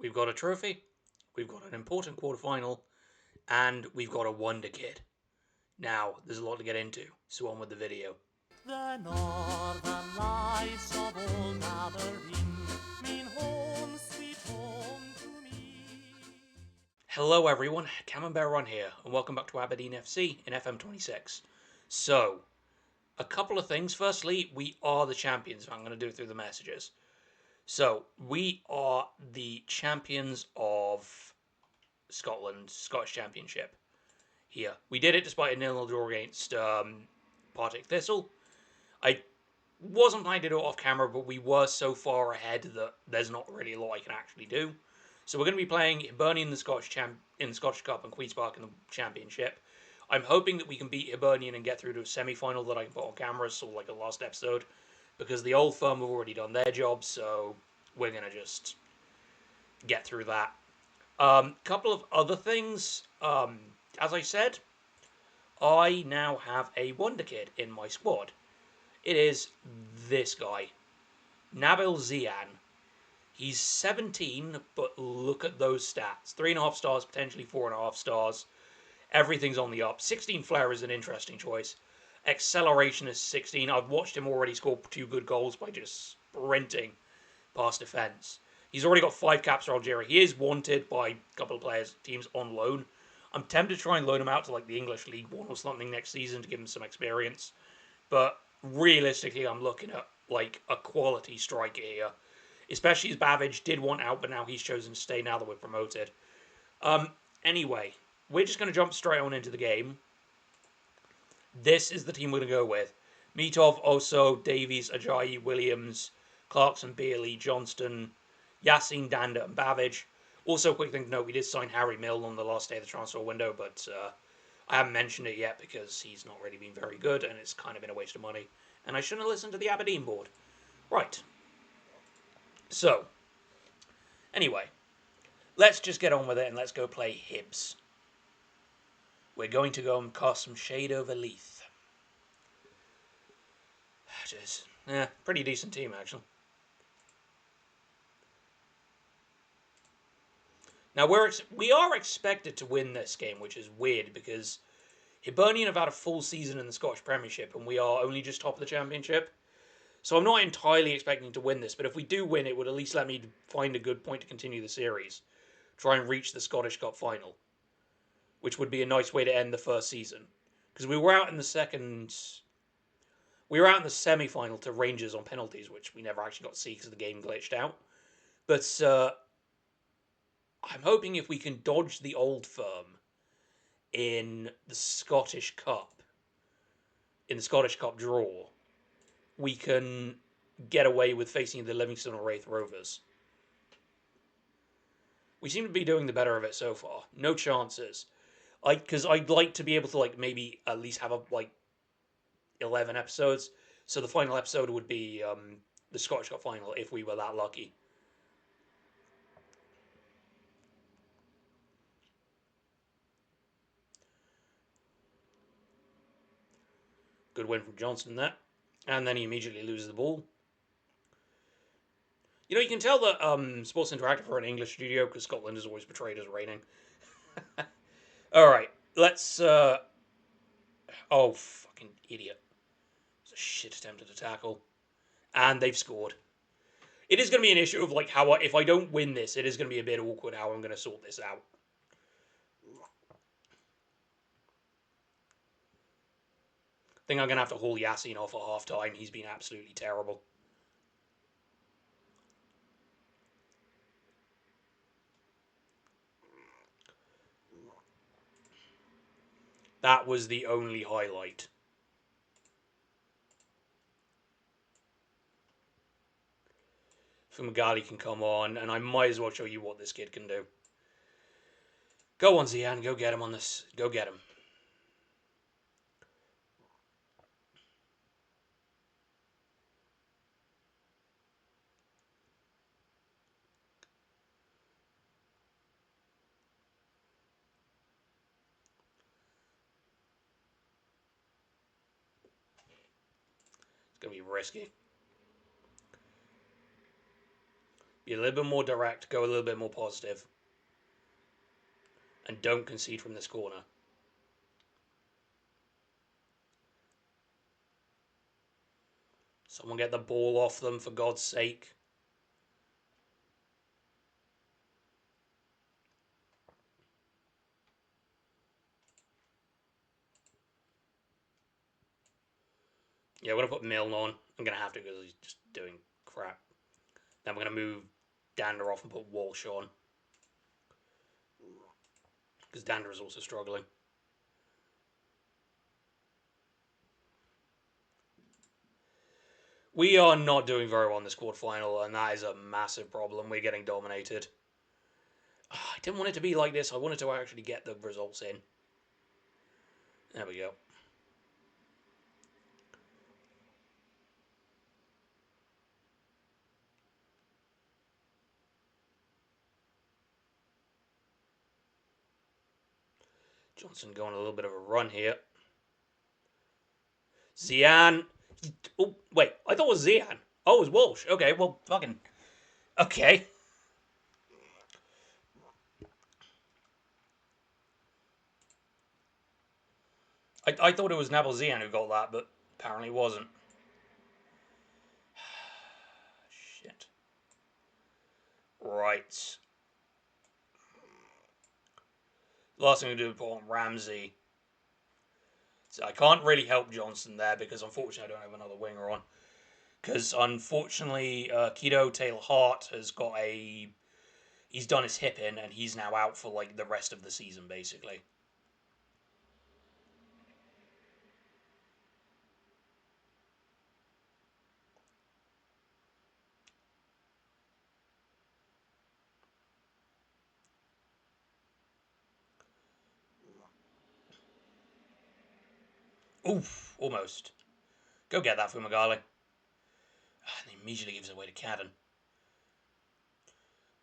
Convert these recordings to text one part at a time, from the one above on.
We've got a trophy, we've got an important quarterfinal, and we've got a wonder kid. Now, there's a lot to get into, so on with the video. The northern lights of old Aberdeen mean home, sweet home to me. Hello everyone, Camembert Run here, and welcome back to Aberdeen FC in FM26. So, a couple of things. Firstly, we are the champions. I'm going to do it through the messages. So, we are the champions of Scotland, Scottish Championship. Here. We did it despite a 0-0 draw against Partick Thistle. I wasn't planning to do it off camera, but we were so far ahead that there's not really a lot I can actually do. So we're going to be playing Hibernian in the Scottish Cup and Queen's Park in the Championship. I'm hoping that we can beat Hibernian and get through to a semi-final that I can put on camera, so like a last episode, because the old firm have already done their job, so we're going to just get through that. Couple of other things. As I said, I now have a wonder kid in my squad. It is this guy, Nabil Zian. He's 17, but look at those stats. 3.5 stars, potentially 4.5 stars. Everything's on the up. 16 flair is an interesting choice. Acceleration is 16. I've watched him already score 2 good goals by just sprinting past defence. He's already got 5 caps for Algeria. He is wanted by a couple of teams on loan. I'm tempted to try and loan him out to like the English League One or something next season to give him some experience. But realistically, I'm looking at like a quality striker here. Especially as Babbage did want out, but now he's chosen to stay now that we're promoted. Anyway, we're just going to jump straight on into the game. This is the team we're going to go with. Mitov, Oso, Davies, Ajayi, Williams, Clarkson, Beerley, Johnston, Yassine, Danda, and Babbage. Also, quick thing to note, we did sign Harry Mill on the last day of the transfer window, but I haven't mentioned it yet because he's not really been very good, and it's kind of been a waste of money. And I shouldn't have listened to the Aberdeen board. Right. So, anyway, let's just get on with it and let's go play HIBS. We're going to go and cast some shade over Leith. Just, pretty decent team, actually. Now, we are expected to win this game, which is weird because Hibernian have had a full season in the Scottish Premiership and we are only just top of the Championship. So I'm not entirely expecting to win this, but if we do win, it would at least let me find a good point to continue the series. Try and reach the Scottish Cup final, which would be a nice way to end the first season. Because we were out in the semi-final to Rangers on penalties, which we never actually got to see because the game glitched out. But I'm hoping if we can dodge the old firm in the Scottish Cup, draw, we can get away with facing the Livingston or Wraith Rovers. We seem to be doing the better of it so far. No chances. Because I'd like to be able to maybe at least have 11 episodes. So the final episode would be the Scottish Cup final if we were that lucky. Good win from Johnston there. And then he immediately loses the ball. You know, you can tell that Sports Interactive are an English studio because Scotland is always portrayed as reigning. Alright, let's... Oh, fucking idiot. It's a shit attempt at a tackle. And they've scored. It is going to be an issue of how if I don't win this, it is going to be a bit awkward how I'm going to sort this out. I think I'm going to have to haul Yassine off at half-time. He's been absolutely terrible. That was the only highlight. Fumagalli can come on, and I might as well show you what this kid can do. Go on, Zian. Go get him on this. Go get him. It's going to be risky. Be a little bit more direct, go a little bit more positive, and don't concede from this corner. Someone get the ball off them, for God's sake. Yeah, we're going to put Milne on. I'm going to have to because he's just doing crap. Then we're going to move Dander off and put Walsh on. Because Dander is also struggling. We are not doing very well in this quarterfinal, and that is a massive problem. We're getting dominated. I didn't want it to be like this. I wanted to actually get the results in. There we go. Johnson going a little bit of a run here. Zian. Oh, wait. I thought it was Zian. Oh, it was Walsh. Okay, well, fucking... Okay. I thought it was Nabil Zian who got that, but apparently it wasn't. Shit. Right. Last thing we do is put on Ramsey. So I can't really help Johnson there because unfortunately I don't have another winger on. Because unfortunately, Keto Taylor Hart has got a... He's done his hip in and he's now out for like the rest of the season, basically. Oof, almost. Go get that, Fumagalli. And he immediately gives it away to Cadden.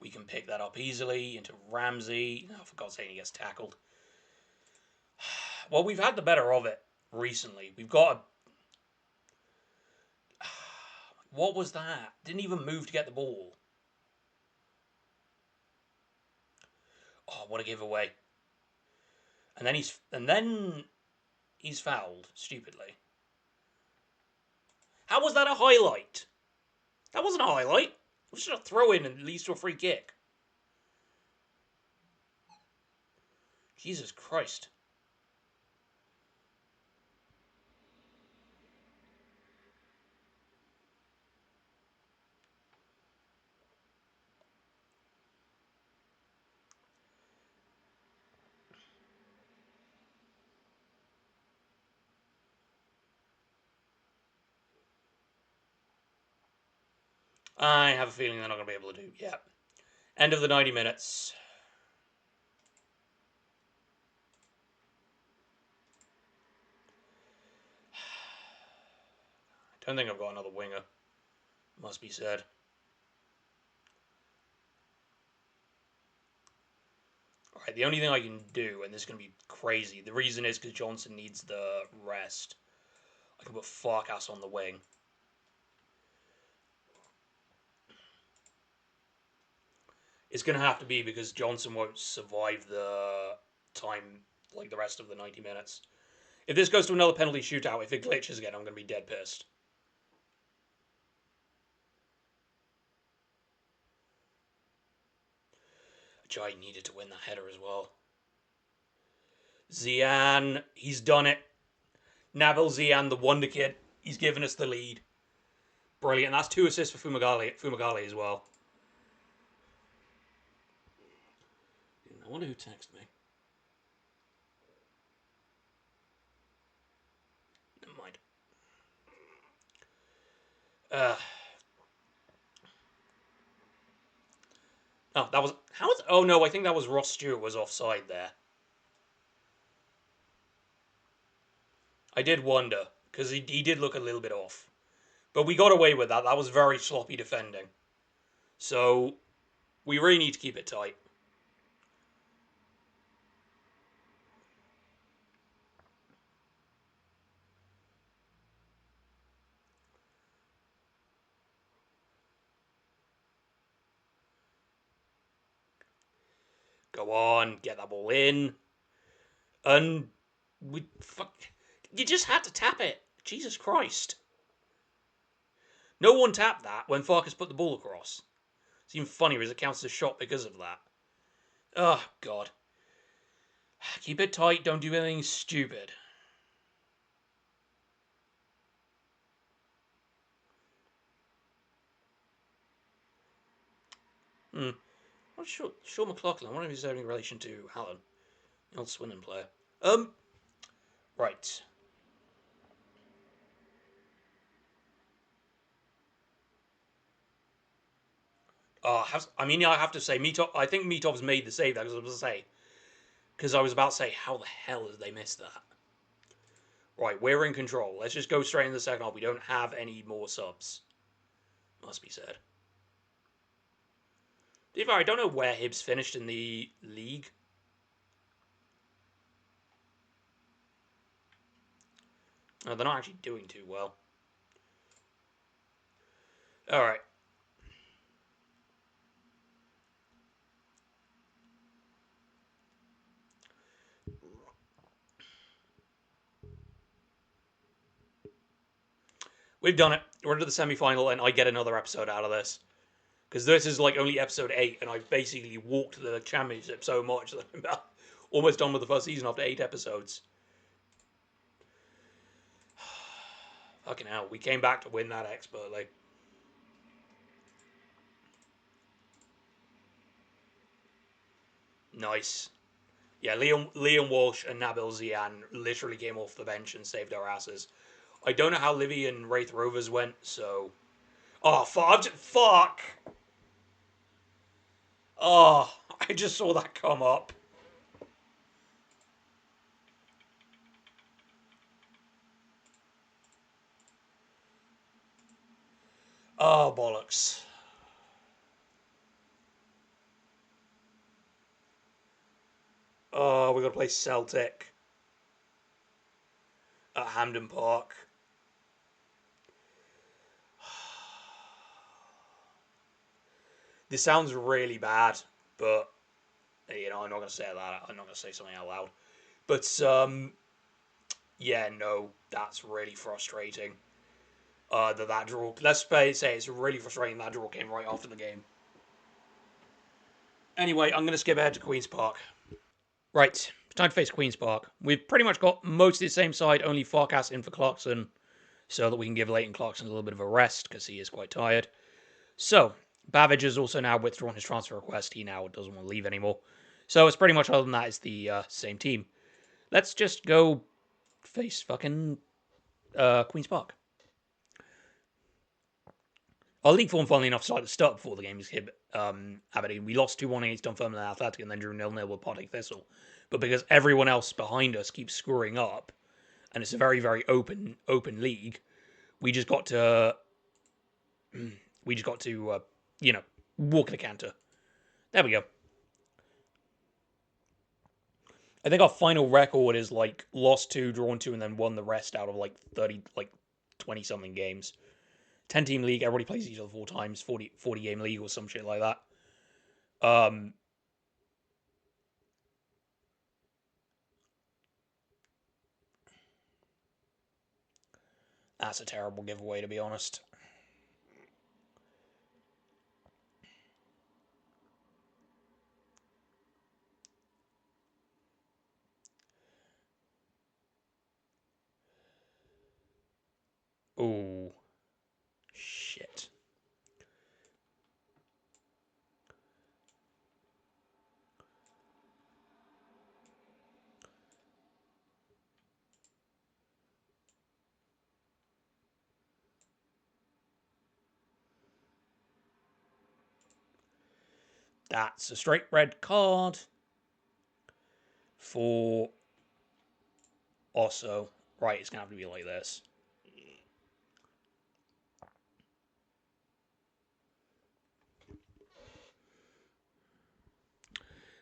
We can pick that up easily into Ramsey. Oh, for God's sake, he gets tackled. Well, we've had the better of it recently. We've got a... What was that? Didn't even move to get the ball. Oh, what a giveaway. And then he's fouled, stupidly. How was that a highlight? That wasn't a highlight. It was just a throw in and leads to a free kick. Jesus Christ. I have a feeling they're not going to be able to do. Yeah. End of the 90 minutes. I don't think I've got another winger. Must be said. Alright, the only thing I can do, and this is going to be crazy, the reason is because Johnson needs the rest. I can put Farkas on the wing. It's going to have to be because Johnson won't survive the time, like the rest of the 90 minutes. If this goes to another penalty shootout, if it glitches again, I'm going to be dead pissed. Jai needed to win that header as well. Zian, he's done it. Nabil Zian, the wonder kid, he's given us the lead. Brilliant. That's 2 assists for Fumagalli as well. I wonder who texted me. Never mind. Oh, that was... How was... Oh, no, I think that was Ross Stewart was offside there. I did wonder, because he did look a little bit off. But we got away with that. That was very sloppy defending. So, we really need to keep it tight. Go on, get that ball in. And you just had to tap it. Jesus Christ. No one tapped that when Farkas put the ball across. It's even funnier as it counts as a shot because of that. Oh, God. Keep it tight, don't do anything stupid. What's Sean McLaughlin? I wonder if he's having relation to Alan, the old Swindon player. Right. I have to say, Mitov. I think Mitov's made the save. That was to say, because I was about to say, how the hell did they miss that? Right, we're in control. Let's just go straight into the second half. We don't have any more subs. Must be said. I don't know where Hibs finished in the league. No, they're not actually doing too well. All right. We've done it. We're into the semi-final, and I get another episode out of this. Because this is like only episode 8, and I've basically walked the championship so much that I'm about almost done with the first season after 8 episodes. Fucking hell, we came back to win that expertly. Nice. Yeah, Liam Walsh and Nabil Zian literally came off the bench and saved our asses. I don't know how Livy and Wraith Rovers went, so... Oh, fuck! Oh, I just saw that come up. Oh, bollocks. Oh, we got to play Celtic at Hampden Park. This sounds really bad, but I'm not gonna say that. I'm not gonna say something out loud. But yeah, no, that's really frustrating. That draw. Let's say it's really frustrating that draw came right after the game. Anyway, I'm gonna skip ahead to Queen's Park. Right, time to face Queen's Park. We've pretty much got mostly the same side, only Farkas in for Clarkson, so that we can give Leighton Clarkson a little bit of a rest because he is quite tired. So, Babbage has also now withdrawn his transfer request. He now doesn't want to leave anymore. So it's pretty much, other than that, it's the same team. Let's just go face fucking Queen's Park. Our league form, funnily enough, started to start before the game was Aberdeen. We lost 2-1 against Dunfermline Athletic and then drew 0-0 with Partick Thistle. But because everyone else behind us keeps screwing up, and it's a very, very open league, we just got to walk the canter. There we go. I think our final record is like lost 2, drawn 2, and then won the rest out of like 20 something games. 10-team league, everybody plays each other 4 times, 40 game league or some shit like that. That's a terrible giveaway, to be honest. Oh, shit. That's a straight red card for Osso. Right, it's going to have to be like this.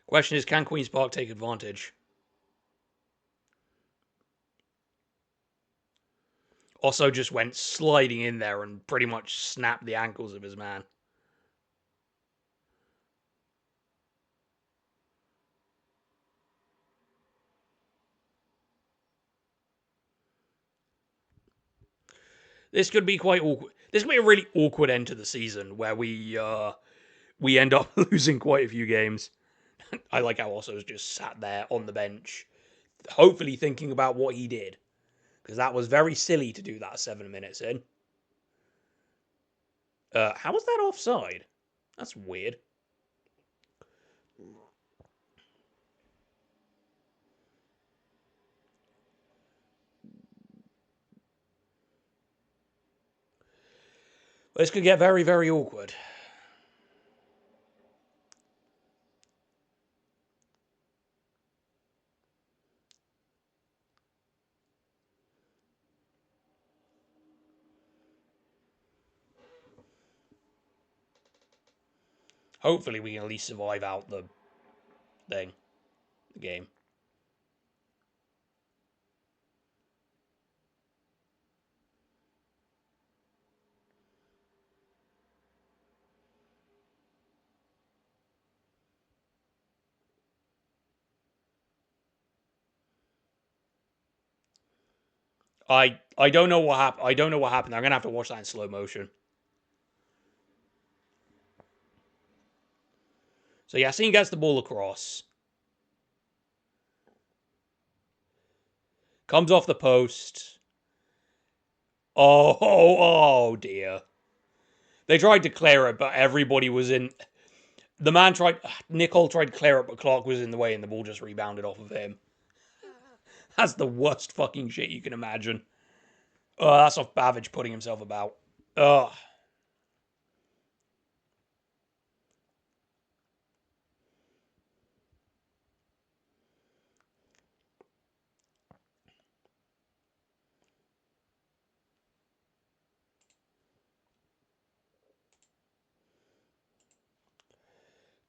Question is, can Queen's Park take advantage? Osso just went sliding in there and pretty much snapped the ankles of his man. This could be quite awkward. This could be a really awkward end to the season where we end up losing quite a few games. I like how Osso's just sat there on the bench, hopefully thinking about what he did, because that was very silly to do that 7 minutes in. How was that offside? That's weird. This could get very, very awkward. Hopefully we can at least survive out the thing. The game. I don't know what happened. I don't know what happened. I'm gonna have to watch that in slow motion. So Yassine gets the ball across. Comes off the post. Oh dear. They tried to clear it, but everybody was in. The man tried. Nicole tried to clear it, but Clark was in the way, and the ball just rebounded off of him. That's the worst fucking shit you can imagine. Oh, that's off Babbage putting himself about. Ugh.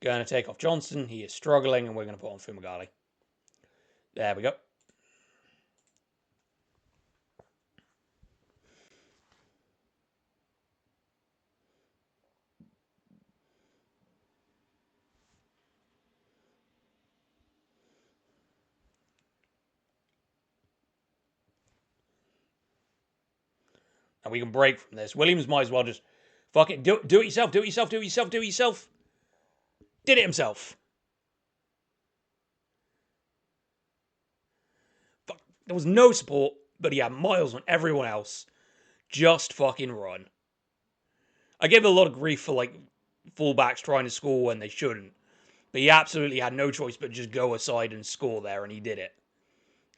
Going to take off Johnson. He is struggling, and we're going to put on Fumagalli. There we go. And we can break from this. Williams might as well just fuck it. Do it yourself. Do it yourself. Do it yourself. Do it yourself. Did it himself. Fuck. There was no support, but he had miles on everyone else. Just fucking run. I gave a lot of grief for like fullbacks trying to score when they shouldn't. But he absolutely had no choice but just go aside and score there, and he did it.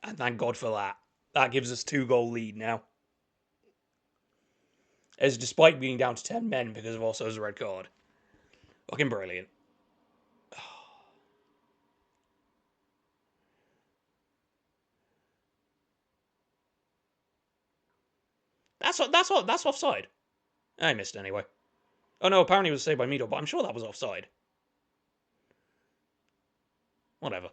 And thank God for that. That gives us 2-goal lead now. As despite being down to 10 men because of Osso's red card. Fucking brilliant. That's offside. I missed anyway. Oh no, apparently it was saved by Mito, but I'm sure that was offside. Whatever.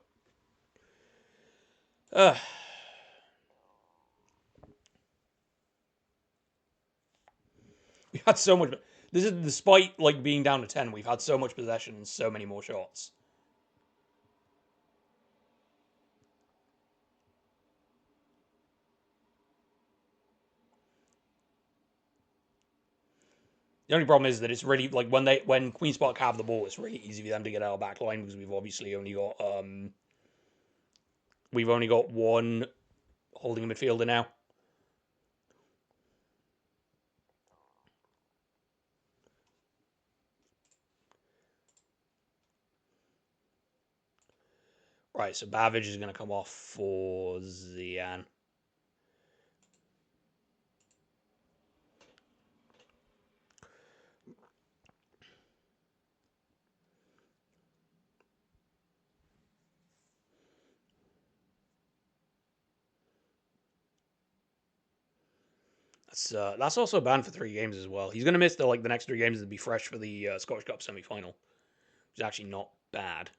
We had so much. This is despite like being down to 10. We've had so much possession and so many more shots. The only problem is that it's really like when Queen's Park have the ball, it's really easy for them to get out of back line because we've obviously only got one holding a midfielder now. Right, so Bavage is going to come off for Zian. That's also banned for 3 games as well. He's going to miss the next 3 games to be fresh for the Scottish Cup semi-final, which is actually not bad.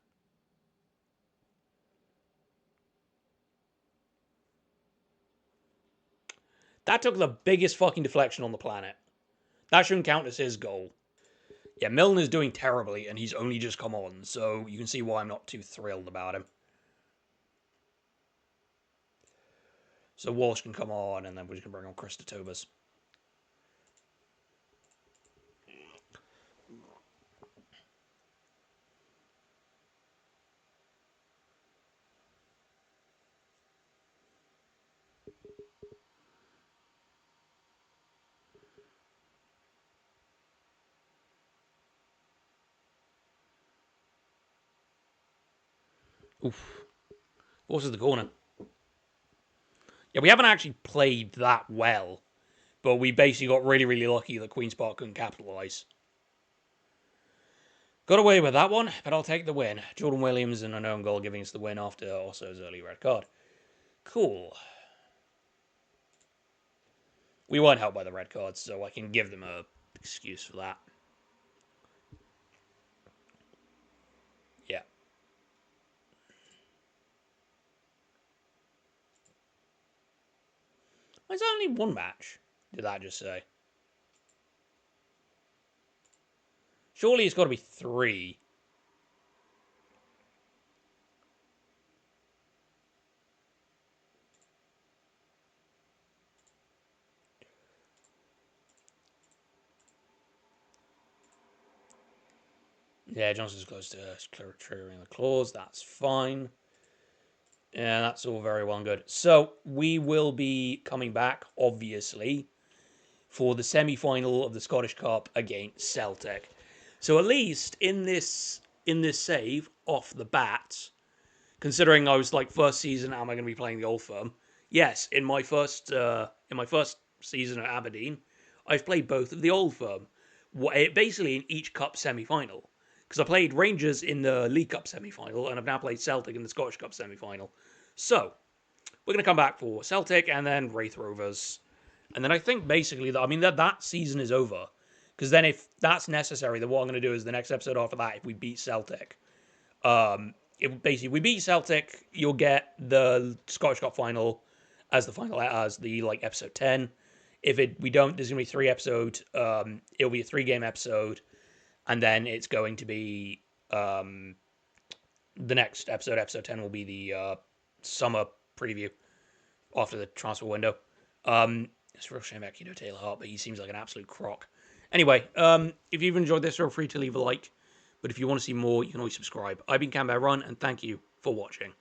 That took the biggest fucking deflection on the planet. That shouldn't count as his goal. Yeah, Milner's doing terribly, and he's only just come on, so you can see why I'm not too thrilled about him. So Walsh can come on, and then we're just going to bring on Christotobas. Oof. Forces the corner. Yeah, we haven't actually played that well, but we basically got really, really lucky that Queen's Park couldn't capitalise. Got away with that one, but I'll take the win. Jordan Williams and an own goal giving us the win after Osso's early red card. Cool. We weren't helped by the red cards, so I can give them a excuse for that. Yeah. It's only one match, did that just say? Surely it's got to be 3. Yeah, Johnson's close to triggering the clause. That's fine. Yeah, that's all very well and good. So we will be coming back, obviously, for the semi-final of the Scottish Cup against Celtic. So at least in this save off the bat, considering I was like first season, am I going to be playing the old firm? Yes, in my first season at Aberdeen, I've played both of the old firm. Basically in each cup semi-final, because I played Rangers in the League Cup semi-final, and I've now played Celtic in the Scottish Cup semi-final. So we're going to come back for Celtic and then Wraith Rovers, and then I think basically that season is over. Because then if that's necessary, then what I'm going to do is the next episode after that, if we beat Celtic, if we beat Celtic, you'll get the Scottish Cup final as the like episode 10. If we don't, there's gonna be 3 episodes. It'll be a 3-game episode, and then it's going to be the next episode 10 will be the summer preview after the transfer window. It's a real shame about Keto Taylor Hart, but he seems like an absolute crock. Anyway, if you've enjoyed this, feel free to leave a like. But if you want to see more, you can always subscribe. I've been Canberra Run, and thank you for watching.